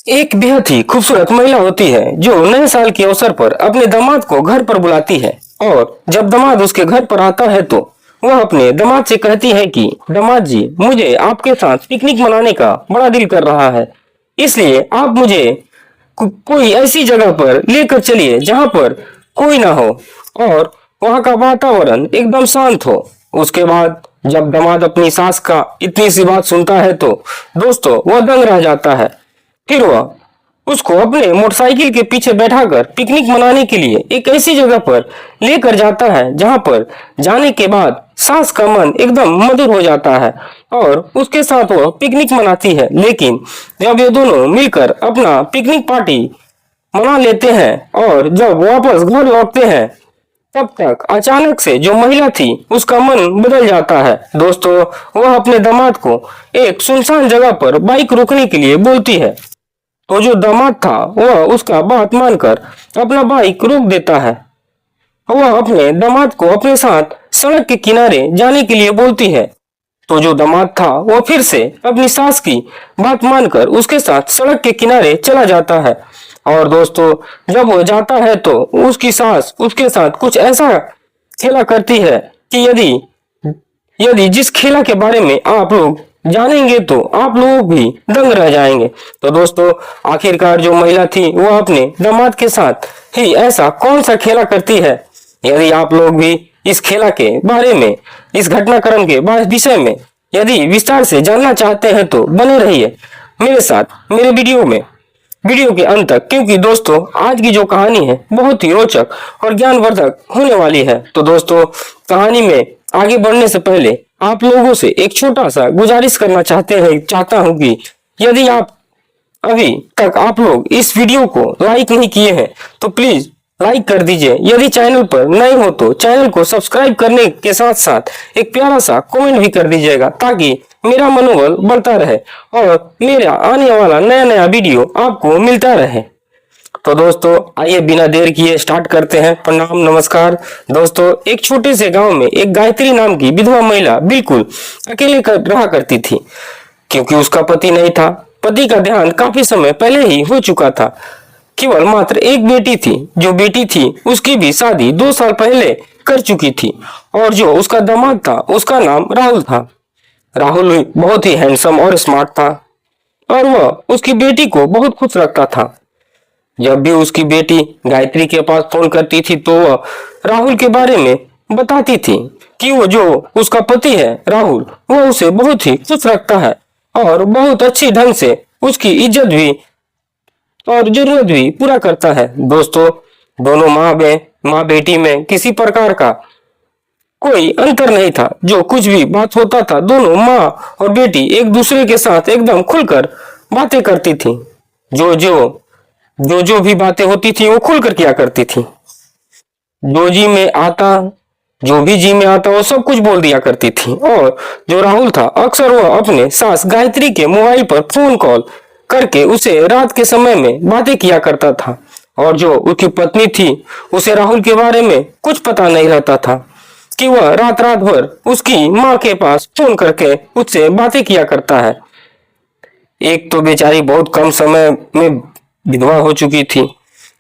एक बेहद ही खूबसूरत महिला होती है जो नए साल के अवसर पर अपने दामाद को घर पर बुलाती है। और जब दामाद उसके घर पर आता है तो वह अपने दामाद से कहती है कि दामाद जी, मुझे आपके साथ पिकनिक मनाने का बड़ा दिल कर रहा है, इसलिए आप मुझे कोई ऐसी जगह पर लेकर चलिए जहां पर कोई ना हो और वहां का वातावरण एकदम शांत हो। उसके बाद जब दामाद अपनी सास का इतनी सी बात सुनता है तो दोस्तों वह दंग रह जाता है। फिर वह उसको अपने मोटरसाइकिल के पीछे बैठाकर पिकनिक मनाने के लिए एक ऐसी जगह पर लेकर जाता है जहां पर जाने के बाद सास का मन एकदम मधुर हो जाता है और उसके साथ वह पिकनिक मनाती है। लेकिन जब ये दोनों मिलकर अपना पिकनिक पार्टी मना लेते हैं और जब वापस घर लौटते हैं तब तक अचानक से जो महिला थी उसका मन बदल जाता है। दोस्तों, वह अपने दामाद को एक सुनसान जगह पर बाइक रोकने के लिए बोलती है। तो जो दामाद था वह उसका बात मानकर अपना बाइक रोक देता है। वह अपने दामाद को अपने साथ सड़क के किनारे जाने के लिए बोलती है। तो जो दामाद था वह फिर से अपनी सास की बात मानकर उसके साथ सड़क के किनारे चला जाता है। और दोस्तों, जब वह जाता है तो उसकी सास उसके साथ कुछ ऐसा खेला करती है कि यदि यदि जिस खेला के बारे में आप लोग जानेंगे तो आप लोग भी दंग रह जाएंगे। तो दोस्तों, आखिरकार जो महिला थी वह अपने दामाद के साथ ही ऐसा कौन सा खेला करती है? यदि आप लोग भी इस खेला के बारे में, इस घटनाक्रम के विषय में यदि विस्तार से जानना चाहते हैं तो बने रहिए मेरे साथ मेरे वीडियो के अंत तक, क्योंकि दोस्तों आज की जो कहानी है बहुत ही रोचक और ज्ञानवर्धक होने वाली है। तो दोस्तों, कहानी में आगे बढ़ने से पहले आप लोगों से एक छोटा सा गुजारिश करना चाहता हूं कि यदि आप अभी तक आप लोग इस वीडियो को लाइक नहीं किए हैं तो प्लीज लाइक कर दीजिए। यदि चैनल पर नए हो तो चैनल को सब्सक्राइब करने के साथ साथ एक प्यारा सा कमेंट भी कर दीजिएगा ताकि मेरा मनोबल बढ़ता रहे और मेरा आने वाला नया नया वीडियो आपको मिलता रहे। तो दोस्तों, आइए बिना देर किए स्टार्ट करते हैं। प्रणाम, नमस्कार। दोस्तों, एक छोटे से गांव में एक गायत्री नाम की विधवा महिला बिल्कुल अकेले रहा करती थी, क्योंकि उसका पति नहीं था। पति का देहांत काफी समय पहले ही हो चुका था। केवल मात्र एक बेटी थी। जो बेटी थी उसकी भी शादी 2 साल पहले कर चुकी थी और जो उसका दामाद था उसका नाम राहुल था। राहुल बहुत ही हैंडसम और स्मार्ट था और वह उसकी बेटी को बहुत खुश रखता था। जब भी उसकी बेटी गायत्री के पास फोन करती थी तो वह राहुल के बारे में बताती थी कि वो जो उसका पति है राहुल, वो उसे बहुत ही खुश रखता है और बहुत अच्छी ढंग से उसकी इज्जत भी और जरूरत भी पूरा करता है। दोस्तों, दोनों माँ बेटी में किसी प्रकार का कोई अंतर नहीं था। जो कुछ भी बात होता था दोनों माँ और बेटी एक दूसरे के साथ एकदम खुलकर बातें करती थी। जो भी बातें होती थी वो खुलकर किया करती थी। जो भी जी में आता वो सब कुछ बोल दिया करती थी। और जो राहुल था अक्सर वह अपने सास गायत्री के मोबाइल पर फोन कॉल करके उसे रात के समय में बातें किया करता था। और जो उसकी पत्नी थी उसे राहुल के बारे में कुछ पता नहीं रहता था कि वह रात भर उसकी माँ के पास फोन करके उससे बातें किया करता है। एक तो बेचारी बहुत कम समय में विधवा हो चुकी थी,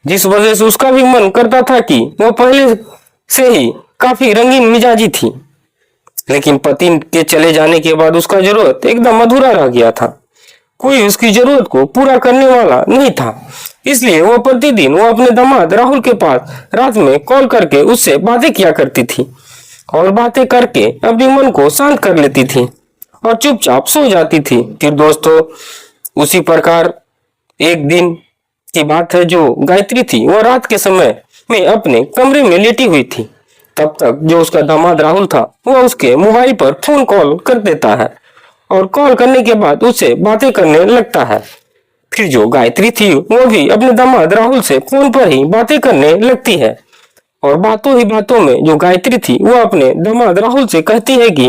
जिस वजह से उसका भी मन करता था कि वह पहले से ही काफी रंगीन मिजाजी थी। लेकिन पति के चले जाने के बाद उसका जरूरत एकदम अधूरा रह गया था। कोई उसकी जरूरत को पूरा करने वाला नहीं था। इसलिए वो प्रतिदिन वो अपने दामाद राहुल के पास रात में कॉल करके उससे बातें किया करती थी और बातें करके अपने मन को शांत कर लेती थी और चुपचाप सो जाती थी। फिर दोस्तों, उसी प्रकार एक दिन की बात है, जो गायत्री थी वह रात के समय में अपने कमरे में लेटी हुई थी। तब तक जो उसका दामाद राहुल था वह उसके मोबाइल पर फोन कॉल कर देता है और कॉल करने के बाद उससे बातें करने लगता है। फिर जो गायत्री थी वो भी अपने दामाद राहुल से फोन पर ही बातें करने लगती है और बातों ही बातों में जो गायत्री थी वो अपने दामाद राहुल से कहती है कि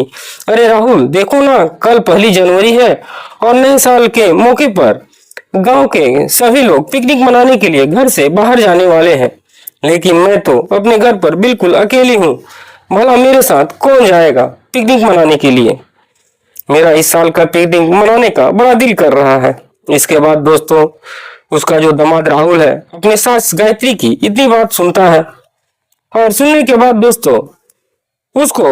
अरे राहुल, देखो ना, कल 1 जनवरी है और नए साल के मौके पर गांव के सभी लोग पिकनिक मनाने के लिए घर से बाहर जाने वाले हैं, लेकिन मैं तो अपने घर पर बिल्कुल अकेली हूँ। भला मेरे साथ कौन जाएगा पिकनिक मनाने के लिए? मेरा इस साल का पिकनिक मनाने का बड़ा दिल कर रहा है। इसके बाद दोस्तों उसका जो दामाद राहुल है अपने सास गायत्री की इतनी बात सुनता है और सुनने के बाद दोस्तों उसको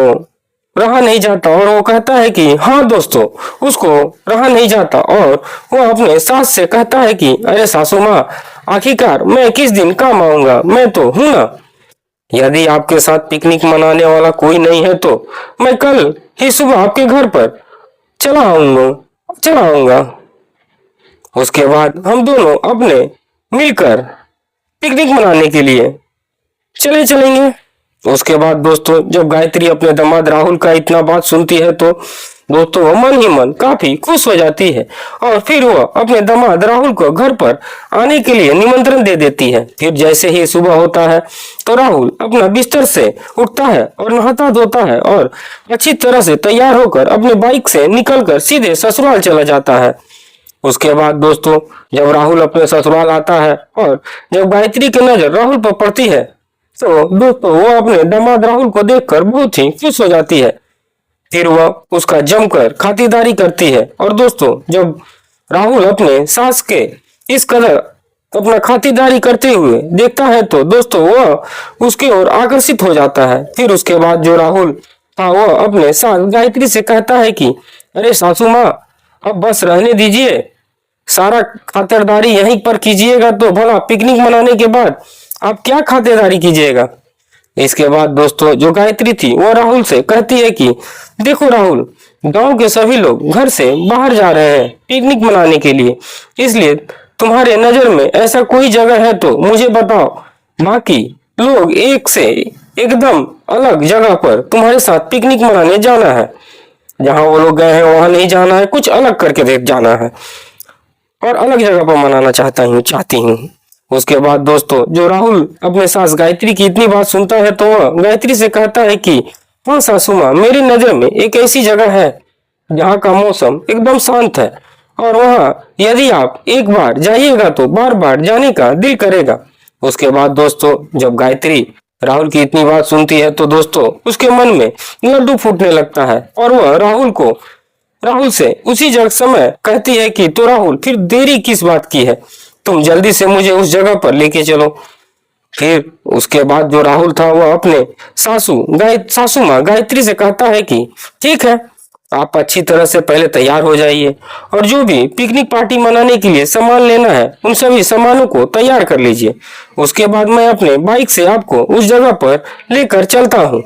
रहा नहीं जाता और वो कहता है कि हाँ दोस्तों उसको रहा नहीं जाता और वो अपने सास से कहता है कि अरे सासू माँ आखिरकार मैं किस दिन काम आऊंगा, मैं तो हूं ना। यदि आपके साथ पिकनिक मनाने वाला कोई नहीं है तो मैं कल ही सुबह आपके घर पर चला आऊंगा। उसके बाद हम दोनों अपने मिलकर पिकनिक मनाने के लिए चलेंगे। उसके बाद दोस्तों जब गायत्री अपने दामाद राहुल का इतना बात सुनती है तो दोस्तों वो मन ही मन काफी खुश हो जाती है और फिर वो अपने दामाद राहुल को घर पर आने के लिए निमंत्रण दे देती है। फिर जैसे ही सुबह होता है तो राहुल अपना बिस्तर से उठता है और नहाता धोता है और अच्छी तरह से तैयार होकर अपने बाइक से निकलकर सीधे ससुराल चला जाता है। उसके बाद दोस्तों जब राहुल अपने ससुराल आता है और जब गायत्री की नजर राहुल पर पड़ती है तो दोस्तों वो अपने दामाद राहुल को देखकर बहुत ही खुश हो जाती है। फिर वह उसका जमकर खातिरदारी करती है और दोस्तों जब राहुल अपने सास के इस कदर अपना खातिरदारी करते हुए देखता है तो दोस्तों वह उसकी ओर आकर्षित हो जाता है। फिर उसके बाद जो राहुल था वह अपने सास गायत्री से कहता है कि अरे सासू माँ अब बस रहने दीजिए, सारा खातिरदारी यहीं पर कीजिएगा तो भला पिकनिक मनाने के बाद आप क्या खातिरदारी कीजिएगा। इसके बाद दोस्तों जो गायत्री थी वो राहुल से कहती है कि देखो राहुल, गांव के सभी लोग घर से बाहर जा रहे हैं पिकनिक मनाने के लिए, इसलिए तुम्हारे नजर में ऐसा कोई जगह है तो मुझे बताओ, बाकी लोग एक से एकदम अलग जगह पर तुम्हारे साथ पिकनिक मनाने जाना है। जहां वो लोग गए हैं वहां नहीं जाना है, कुछ अलग करके देख जाना है और अलग जगह पर मनाना चाहती हूँ। उसके बाद दोस्तों जो राहुल अपने सास गायत्री की इतनी बात सुनता है तो वह गायत्री से कहता है कि हाँ सासू माँ, मेरी नजर में एक ऐसी जगह है जहाँ का मौसम एकदम शांत है और वहाँ यदि आप एक बार जाइएगा तो बार बार जाने का दिल करेगा। उसके बाद दोस्तों जब गायत्री राहुल की इतनी बात सुनती है तो दोस्तों उसके मन में लड्डू फूटने लगता है और वह राहुल से उसी जगह समय कहती है कि तो राहुल फिर देरी किस बात की है, तुम जल्दी से मुझे उस जगह पर लेके चलो। फिर उसके बाद जो राहुल था वह अपने सासू माँ गायत्री से कहता है कि ठीक है, आप अच्छी तरह से पहले तैयार हो जाइए और जो भी पिकनिक पार्टी मनाने के लिए सामान लेना है उन सभी सामानों को तैयार कर लीजिए। उसके बाद मैं अपने बाइक से आपको उस जगह पर लेकर चलता हूँ।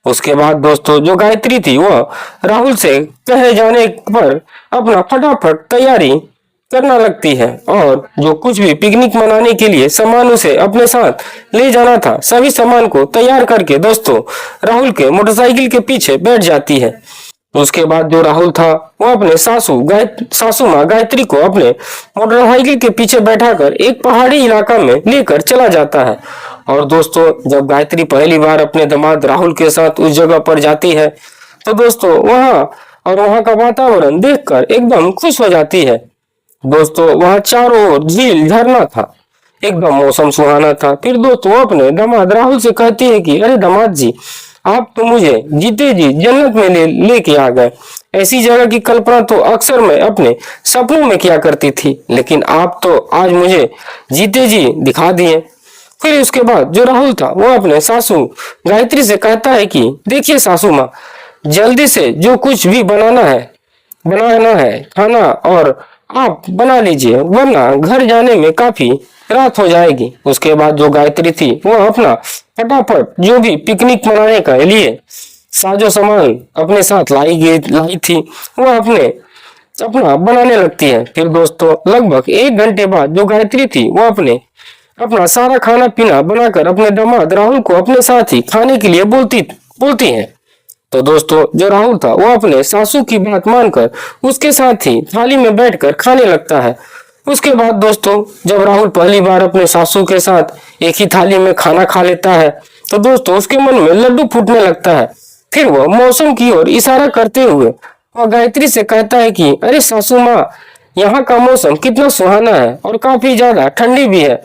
उसके बाद दोस्तों जो गायत्री थी वह राहुल से कहे जाने पर अपना फटाफट तैयारी करना लगती है और जो कुछ भी पिकनिक मनाने के लिए सामान उसे अपने साथ ले जाना था सभी सामान को तैयार करके दोस्तों राहुल के मोटरसाइकिल के पीछे बैठ जाती है। उसके बाद जो राहुल था वो अपने सासू माँ गायत्री को अपने मोटरसाइकिल के पीछे बैठाकर एक पहाड़ी इलाका में लेकर चला जाता है। और दोस्तों जब गायत्री पहली बार अपने दामाद राहुल के साथ उस जगह पर जाती है तो दोस्तों वहां का वातावरण देखकर एकदम खुश हो जाती है। दोस्तों वहां चारों ओर झील झरना था, एकदम मौसम सुहाना था। फिर दोस्तों वो अपने दामाद राहुल से कहती है कि अरे दामाद जी, आप तो मुझे जीते जी जन्नत में लेके आ गए। ऐसी जगह की कल्पना तो अक्सर मैं अपने सपनों में किया करती थी, लेकिन आप तो आज मुझे जीते जी दिखा दिए। फिर उसके बाद जो राहुल था वो अपने सासू गायत्री से कहता है कि देखिए सासू माँ, जल्दी से जो कुछ भी बनाना है खाना और आप बना लीजिए, वरना घर जाने में काफी रात हो जाएगी। उसके बाद जो गायत्री थी वो अपना फटाफट जो भी पिकनिक मनाने के लिए साजो सामान अपने साथ लाई थी वो अपना बनाने लगती है। फिर दोस्तों लगभग 1 घंटे बाद जो गायत्री थी वो अपना सारा खाना पीना बनाकर अपने दामाद राहुल को अपने साथ ही खाने के लिए बोलती है। तो दोस्तों जो राहुल था वो अपने सासू की बात मानकर उसके साथ ही थाली में बैठकर खाने लगता है। उसके बाद दोस्तों जब राहुल पहली बार अपने सासू के साथ एक ही थाली में खाना खा लेता है तो दोस्तों उसके मन में लड्डू फूटने लगता है। फिर वह मौसम की ओर इशारा करते हुए और गायत्री से कहता है कि अरे सासू माँ, यहाँ का मौसम कितना सुहाना है और काफी ज्यादा ठंडी भी है,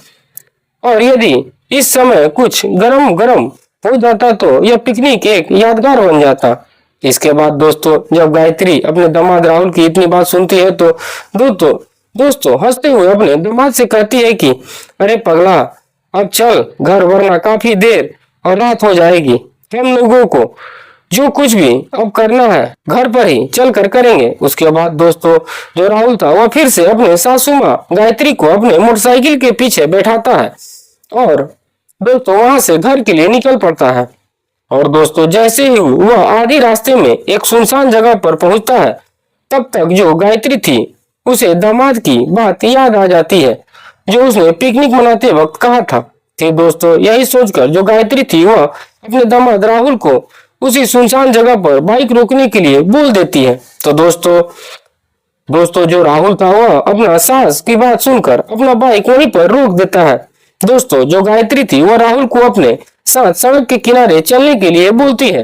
और यदि इस समय कुछ गरम गरम हो जाता तो यह पिकनिक एक यादगार बन जाता। इसके बाद दोस्तों जब गायत्री अपने दामाद राहुल की इतनी बात सुनती है तो दोस्तों दोस्तों हंसते हुए अपने दामाद से कहती है कि अरे पगला, अब चल घर, वरना काफी देर और रात हो जाएगी। हम लोगों को जो कुछ भी अब करना है घर पर ही चल कर करेंगे। उसके बाद दोस्तों जो राहुल था वह फिर से अपने सासू माँ गायत्री को अपने मोटरसाइकिल के पीछे बैठाता है और दोस्तों वहां से घर के लिए निकल पड़ता है। और दोस्तों जैसे ही वह आधे रास्ते में एक सुनसान जगह पर पहुंचता है, तब तक जो गायत्री थी उसे दामाद की बात याद आ जाती है जो उसने पिकनिक मनाते वक्त कहा था। फिर दोस्तों यही सोचकर जो गायत्री थी वह अपने दामाद राहुल को उसी सुनसान जगह पर बाइक रोकने के लिए बोल देती है। तो दोस्तों जो राहुल था वह अपना सास की बात सुनकर अपना बाइक वहीं पर रोक देता है। दोस्तों जो गायत्री थी वह राहुल को अपने साथ सड़क के किनारे चलने के लिए बोलती है।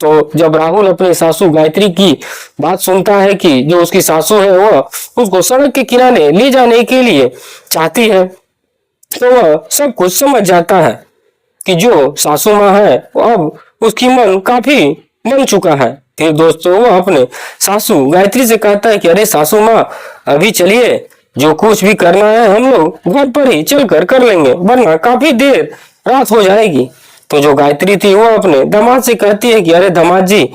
तो जब राहुल अपने सासू गायत्री की बात सुनता है कि जो उसकी सासू है वह उसको सड़क के किनारे ले जाने के लिए चाहती है, तो वह सब कुछ समझ जाता है कि जो सासू माँ है अब उसकी मन काफी बन चुका है। फिर दोस्तों वह अपने सासू गायत्री से कहता है कि अरे सासू माँ, अभी चलिए, जो कुछ भी करना है हम लोग घर पर ही चल कर लेंगे, वरना काफी देर रात हो जाएगी। तो जो गायत्री थी वो अपने दामाद से कहती है कि अरे दामाद जी,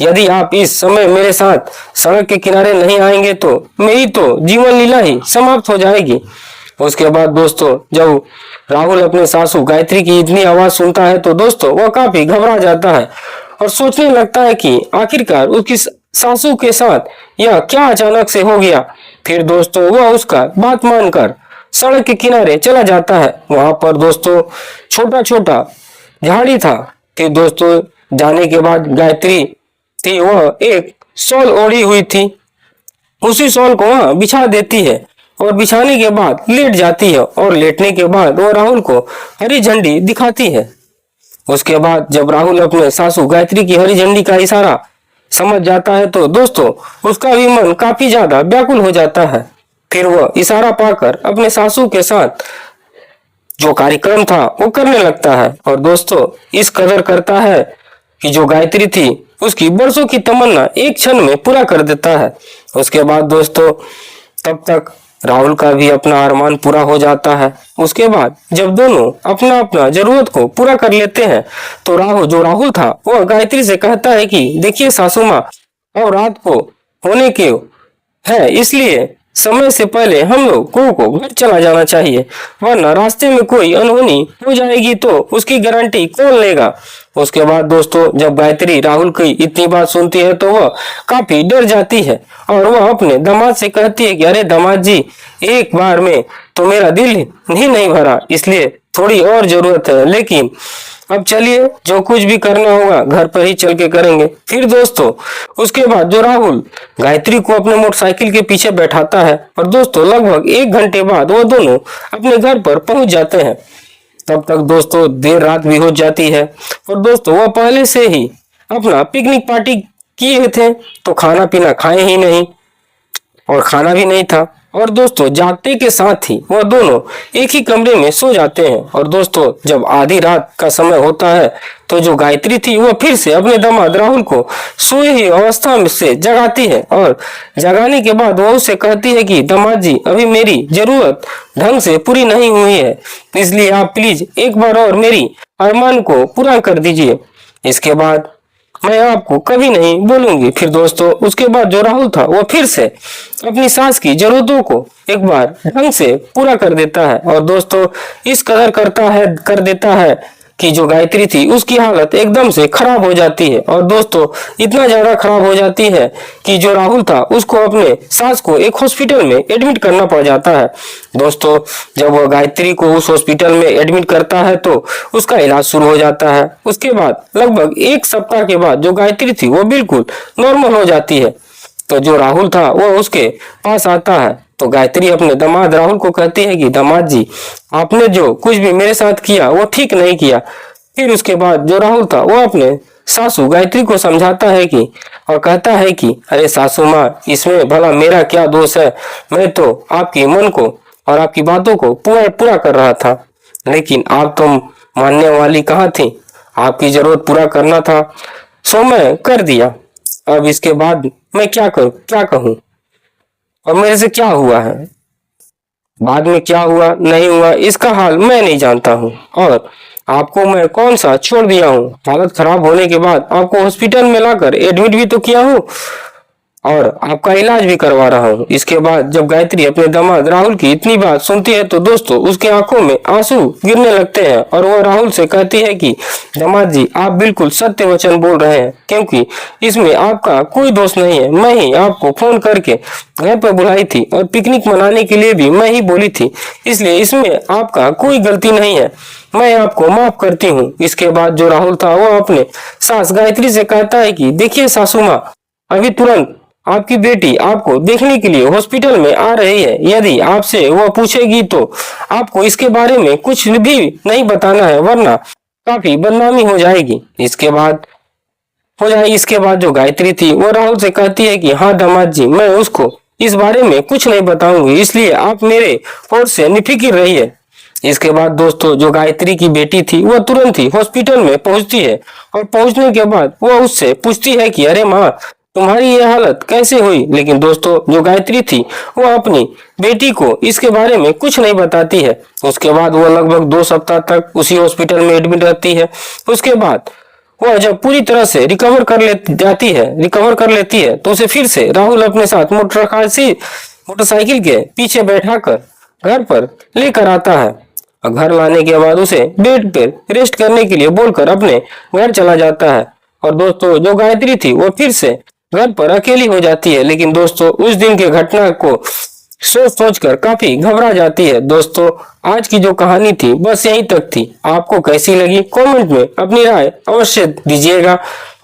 यदि आप इस समय मेरे साथ सड़क के किनारे नहीं आएंगे तो मेरी तो जीवन लीला ही समाप्त हो जाएगी। उसके बाद दोस्तों जब राहुल अपने सासू गायत्री की इतनी आवाज सुनता है तो दोस्तों वह काफी घबरा जाता है और सोचने लगता है कि आखिरकार उसकी सासू के साथ यह क्या अचानक से हो गया। फिर दोस्तों वह उसका बात मानकर सड़क के किनारे चला जाता है। वहां पर दोस्तों छोटा छोटा झाड़ी था। फिर दोस्तों जाने के बाद गायत्री थी वह एक शॉल ओढ़ी हुई थी, उसी शॉल को वह बिछा देती है और बिछाने के बाद लेट जाती है और लेटने के बाद वो राहुल को हरी झंडी दिखाती है। उसके बाद जब राहुल अपने सासू गायत्री की हरी झंडी का इशारा समझ जाता है तो दोस्तों उसका भी मन काफी ज्यादा व्याकुल हो जाता है। फिर वह इशारा पाकर अपने सासू के साथ जो कार्यक्रम था वो करने लगता है और दोस्तों इस कदर करता है कि जो गायत्री थी उसकी बरसों की तमन्ना एक क्षण में पूरा कर देता है। उसके बाद दोस्तों तब तक राहुल का भी अपना अरमान पूरा हो जाता है। उसके बाद जब दोनों अपना अपना जरूरत को पूरा कर लेते हैं तो राहुल था वह गायत्री से कहता है कि देखिए सासू माँ, और रात को होने के है, इसलिए समय से पहले हम लोग को घर चला जाना चाहिए, वरना रास्ते में कोई अनहोनी हो जाएगी तो उसकी गारंटी कौन लेगा। उसके बाद दोस्तों जब गायत्री राहुल की इतनी बात सुनती है तो वह काफी डर जाती है और वह अपने दामाद से कहती है कि अरे दामाद जी, एक बार में तो मेरा दिल ही नहीं भरा, इसलिए थोड़ी और जरूरत है, लेकिन अब चलिए जो कुछ भी करना होगा घर पर ही चल के करेंगे। फिर दोस्तों उसके बाद जो राहुल गायत्री को अपने मोटरसाइकिल के पीछे बैठाता है और दोस्तों लगभग 1 घंटे बाद वो दोनों अपने घर पर पहुंच जाते हैं। तब तक दोस्तों देर रात भी हो जाती है और दोस्तों वो पहले से ही अपना पिकनिक पार्टी किए थे तो खाना पीना खाए ही नहीं और खाना भी नहीं था। और दोस्तों जागते के साथ ही वह दोनों एक ही कमरे में सो जाते हैं। और दोस्तों जब आधी रात का समय होता है तो जो गायत्री थी वह फिर से अपने दामाद राहुल को सोए ही अवस्था में से जगाती है और जगाने के बाद वह उससे कहती है कि दामाद जी, अभी मेरी जरूरत ढंग से पूरी नहीं हुई है, इसलिए आप प्लीज एक बार और मेरी अरमान को पूरा कर दीजिए, इसके बाद मैं आपको कभी नहीं बोलूंगी। फिर दोस्तों उसके बाद जो राहुल था वो फिर से अपनी सास की जरूरतों को एक बार ढंग से पूरा कर देता है और दोस्तों इस कदर कर देता है कि जो गायत्री थी उसकी हालत एकदम से खराब हो जाती है। और दोस्तों इतना ज्यादा खराब हो जाती है कि जो राहुल था उसको अपने सास को एक हॉस्पिटल में एडमिट करना पड़ जाता है। दोस्तों जब वह गायत्री को उस हॉस्पिटल में एडमिट करता है तो उसका इलाज शुरू हो जाता है। उसके बाद लगभग 1 सप्ताह के बाद जो गायत्री थी वो बिल्कुल नॉर्मल हो जाती है। तो जो राहुल था वो उसके पास आता है तो गायत्री अपने दामाद राहुल को कहती है कि दामाद जी, आपने जो कुछ भी मेरे साथ किया वो ठीक नहीं किया। फिर उसके बाद जो राहुल था वो अपने सासू गायत्री को समझाता है कि और कहता है कि अरे सासू माँ, इसमें भला मेरा क्या दोष है, मैं तो आपकी मन को और आपकी बातों को पूरा कर रहा था, लेकिन आप तो मानने वाली कहाँ थी, आपकी जरूरत पूरा करना था सो मैं कर दिया, अब इसके बाद मैं क्या कहूँ। और मेरे से क्या हुआ है, बाद में क्या हुआ नहीं हुआ इसका हाल मैं नहीं जानता हूँ। और आपको मैं कौन सा छोड़ दिया हूँ, हालत खराब होने के बाद आपको हॉस्पिटल में लाकर एडमिट भी तो किया हूँ और आपका इलाज भी करवा रहा हूँ। इसके बाद जब गायत्री अपने दामाद राहुल की इतनी बात सुनती है तो दोस्तों उसके आंखों में आंसू गिरने लगते हैं और वह राहुल से कहती है कि दामाद जी आप बिल्कुल सत्य वचन बोल रहे हैं, क्योंकि इसमें आपका कोई दोष नहीं है। मैं ही आपको फोन करके घर पर बुलाई थी और पिकनिक मनाने के लिए भी मैं ही बोली थी, इसलिए इसमें आपका कोई गलती नहीं है, मैं आपको माफ करती हूँ। इसके बाद जो राहुल था वो अपने सास गायत्री से कहता है कि देखिए सासू माँ, अभी तुरंत आपकी बेटी आपको देखने के लिए हॉस्पिटल में आ रही है, यदि आपसे वह पूछेगी तो आपको इसके बारे में कुछ भी नहीं बताना है वरना काफी बदनामी हो जाएगी। इसके बाद जो गायत्री थी वो राहुल से कहती है कि हाँ दामाद जी मैं उसको इस बारे में कुछ नहीं बताऊंगी, इसलिए आप मेरे ओर से निफिकिर रहिए। इसके बाद दोस्तों जो गायत्री की बेटी थी वह तुरंत ही हॉस्पिटल में पहुंचती है और पहुंचने के बाद वह उससे पूछती है कि अरे माँ तुम्हारी ये हालत कैसे हुई। लेकिन दोस्तों जो गायत्री थी वह अपनी बेटी को इसके बारे में कुछ नहीं बताती है। उसके बाद वह लगभग 2 सप्ताह तक उसी हॉस्पिटल में एडमिट रहती है। उसके बाद वह जब पूरी तरह से रिकवर कर लेती है तो उसे फिर से राहुल अपने साथ मोटरसाइकिल के पीछे बैठाकर घर पर लेकर आता है और घर लाने के बाद उसे बेड पर रेस्ट करने के लिए बोलकर अपने घर चला जाता है। और दोस्तों जो गायत्री थी वो फिर से घर पर अकेली हो जाती है, लेकिन दोस्तों उस दिन के घटना को सोच कर काफी घबरा जाती है। दोस्तों आज की जो कहानी थी बस यहीं तक थी, आपको कैसी लगी कमेंट में अपनी राय अवश्य दीजिएगा।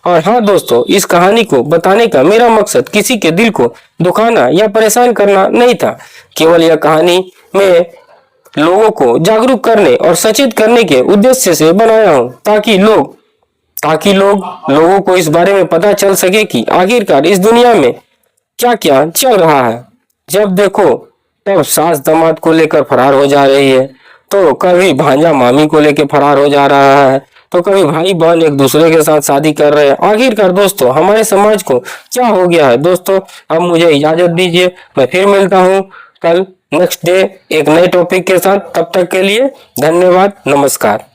और हाँ दोस्तों इस कहानी को बताने का मेरा मकसद किसी के दिल को दुखाना या परेशान करना नहीं था, केवल यह कहानी में लोगों को जागरूक करने और सचेत करने के उद्देश्य से बनाया हूँ ताकि लोगों को इस बारे में पता चल सके कि आखिरकार इस दुनिया में क्या क्या चल रहा है। जब देखो तब सास दामाद को लेकर फरार हो जा रही है, तो कभी भांजा मामी को लेकर फरार हो जा रहा है, तो कभी भाई बहन एक दूसरे के साथ शादी कर रहे हैं। आखिरकार दोस्तों हमारे समाज को क्या हो गया है। दोस्तों अब मुझे इजाजत दीजिए, मैं फिर मिलता हूँ कल नेक्स्ट डे एक नए टॉपिक के साथ। तब तक के लिए धन्यवाद, नमस्कार।